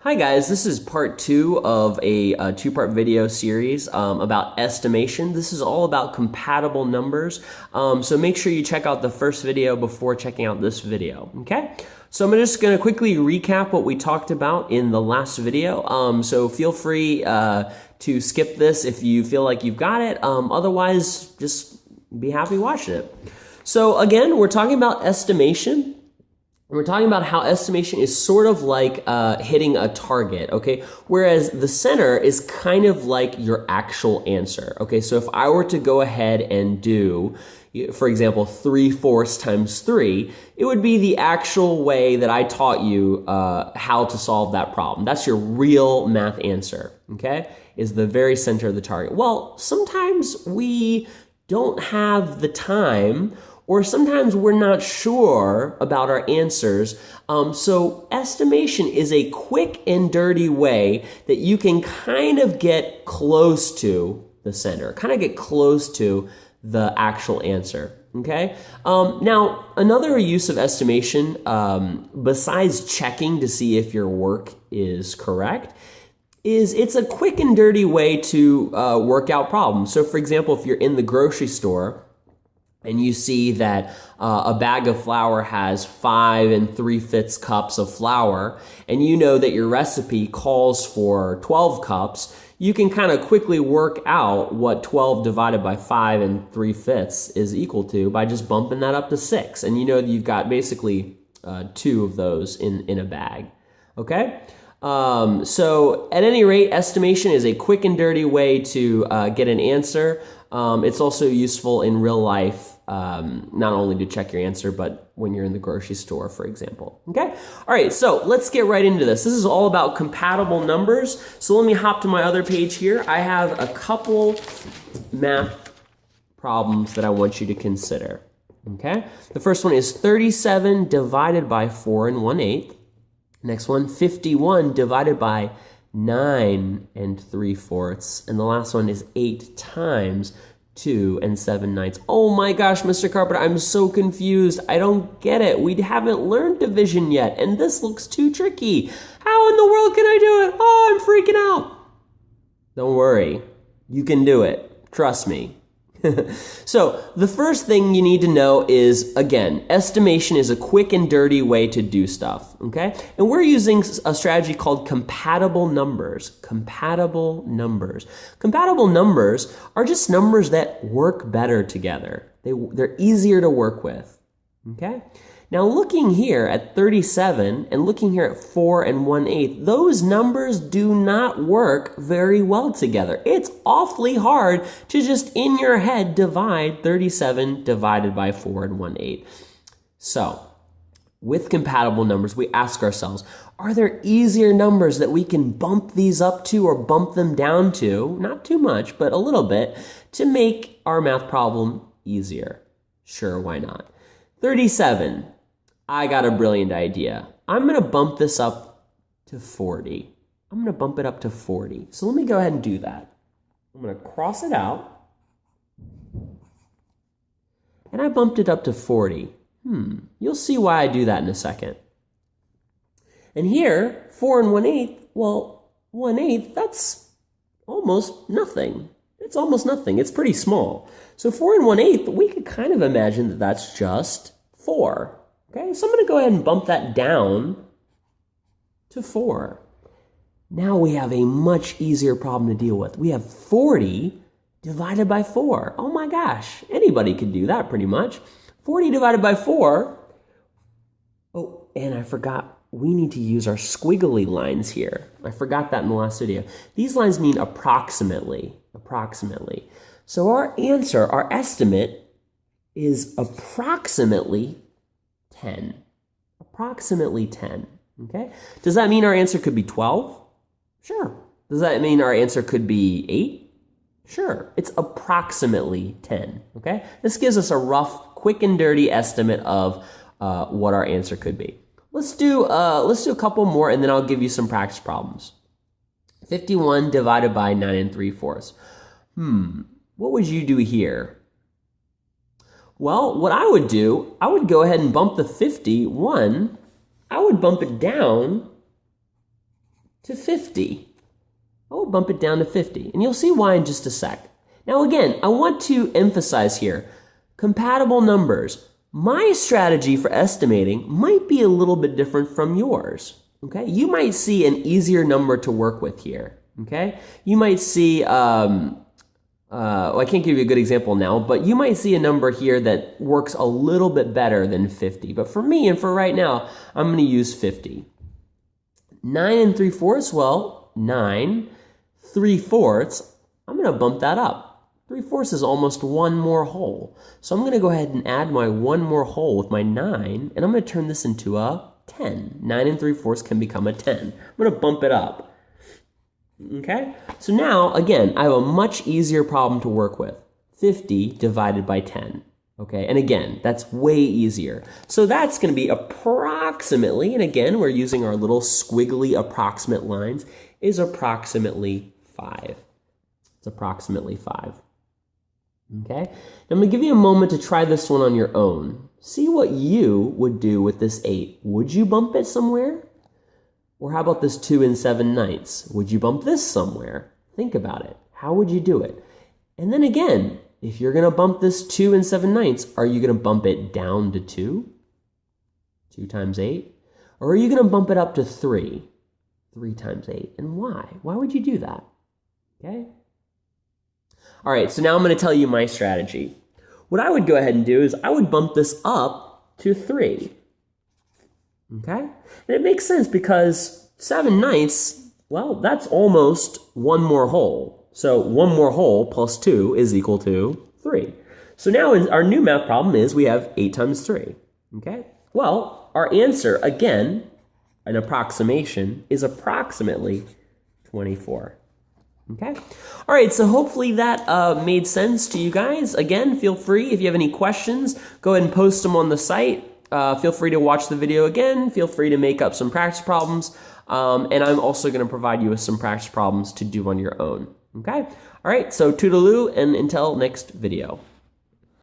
Hi guys, this is part two of a two-part video series about estimation. This is all about compatible numbers, so make sure you check out the first video before checking out this video, okay? So I'm just going to quickly recap what we talked about in the last video, so feel free to skip this if you feel like you've got it, otherwise just be happy watching it. So again, we're talking about estimation. We're talking about how estimation is sort of like hitting a target, okay? Whereas the center is kind of like your actual answer, okay? So if I were to go ahead and do, for example, 3/4 times 3, it would be the actual way that I taught you how to solve that problem. That's your real math answer, okay? Is the very center of the target. Well, sometimes we don't have the time, or sometimes we're not sure about our answers. So estimation is a quick and dirty way that you can kind of get close to the center, kind of get close to the actual answer, okay? Now, another use of estimation, besides checking to see if your work is correct, is it's a quick and dirty way to work out problems. So for example, if you're in the grocery store, and you see that a bag of flour has 5 3/5 cups of flour, and you know that your recipe calls for 12 cups, you can kind of quickly work out what 12 divided by 5 3/5 is equal to by just bumping that up to 6. And you know that you've got basically 2 of those in a bag, okay? So at any rate, estimation is a quick and dirty way to get an answer. It's also useful in real life, not only to check your answer, but when you're in the grocery store, for example. Okay? All right, so let's get right into this. This is all about compatible numbers. So let me hop to my other page here. I have a couple math problems that I want you to consider. Okay? The first one is 37 divided by 4 1/8. Next one, 51 divided by 9 3/4. And the last one is 8 times 2 7/9. Oh my gosh, Mr. Carpenter, I'm so confused. I don't get it. We haven't learned division yet, and this looks too tricky. How in the world can I do it? Oh, I'm freaking out. Don't worry. You can do it. Trust me. So the first thing you need to know is, again, estimation is a quick and dirty way to do stuff, okay? And we're using a strategy called compatible numbers. Compatible numbers. Compatible numbers are just numbers that work better together. They're easier to work with, okay? Now looking here at 37 and looking here at 4 1/8, those numbers do not work very well together. It's awfully hard to just in your head divide 37 divided by 4 1/8. So with compatible numbers, we ask ourselves, are there easier numbers that we can bump these up to or bump them down to, not too much, but a little bit, to make our math problem easier? Sure, why not? 37. I got a brilliant idea. I'm going to bump this up to 40. I'm going to bump it up to 40. So let me go ahead and do that. I'm going to cross it out. And I bumped it up to 40. You'll see why I do that in a second. And here, 4 1/8, well, 1/8, that's almost nothing. It's almost nothing. It's pretty small. So 4 1/8, we could kind of imagine that that's just 4. Okay, so I'm going to go ahead and bump that down to 4. Now we have a much easier problem to deal with. We have 40 divided by 4. Oh my gosh, anybody could do that pretty much. 40 divided by 4. Oh, and I forgot, we need to use our squiggly lines here. I forgot that in the last video. These lines mean approximately. Approximately. So our answer, our estimate, is approximately 10. Approximately 10, okay? Does that mean our answer could be 12? Sure. Does that mean our answer could be 8? Sure. It's approximately 10, okay? This gives us a rough, quick and dirty estimate of what our answer could be. Let's do a couple more, and then I'll give you some practice problems. 51 divided by 9 3/4. What would you do here? Well, what I would do, I would go ahead and bump the 51, I would bump it down to 50. I will bump it down to 50, and you'll see why in just a sec. Now again, I want to emphasize here, compatible numbers. My strategy for estimating might be a little bit different from yours, okay? You might see an easier number to work with here, okay? You might see, well, I can't give you a good example now, but you might see a number here that works a little bit better than 50. But for me and for right now, I'm going to use 50. 9 3/4, well, 9 3/4, I'm going to bump that up. 3/4 is almost one more whole. So I'm going to go ahead and add my one more whole with my 9, and I'm going to turn this into a 10. 9 3/4 can become a 10. I'm going to bump it up. Okay? So now, again, I have a much easier problem to work with. 50 divided by 10. Okay? And again, that's way easier. So that's going to be approximately, and again, we're using our little squiggly approximate lines, is approximately 5. It's approximately 5. Okay? Now I'm going to give you a moment to try this one on your own. See what you would do with this 8. Would you bump it somewhere? Or how about this 2 7/9? Would you bump this somewhere? Think about it. How would you do it? And then again, if you're going to bump this 2 7/9, are you going to bump it down to 2? 2 times 8? Or are you going to bump it up to 3? 3 times 8. And why? Why would you do that? Okay? All right, so now I'm going to tell you my strategy. What I would go ahead and do is I would bump this up to 3. Okay? And it makes sense because 7/9, well, that's almost one more whole. So 1 more whole plus 2 is equal to 3. So now our new math problem is we have 8 times 3. Okay? Well, our answer, again, an approximation, is approximately 24. Okay? All right, so hopefully that made sense to you guys. Again, feel free, if you have any questions, go ahead and post them on the site. Feel free to watch the video again. Feel free to make up some practice problems. And I'm also going to provide you with some practice problems to do on your own. Okay? All right, so toodaloo, and until next video.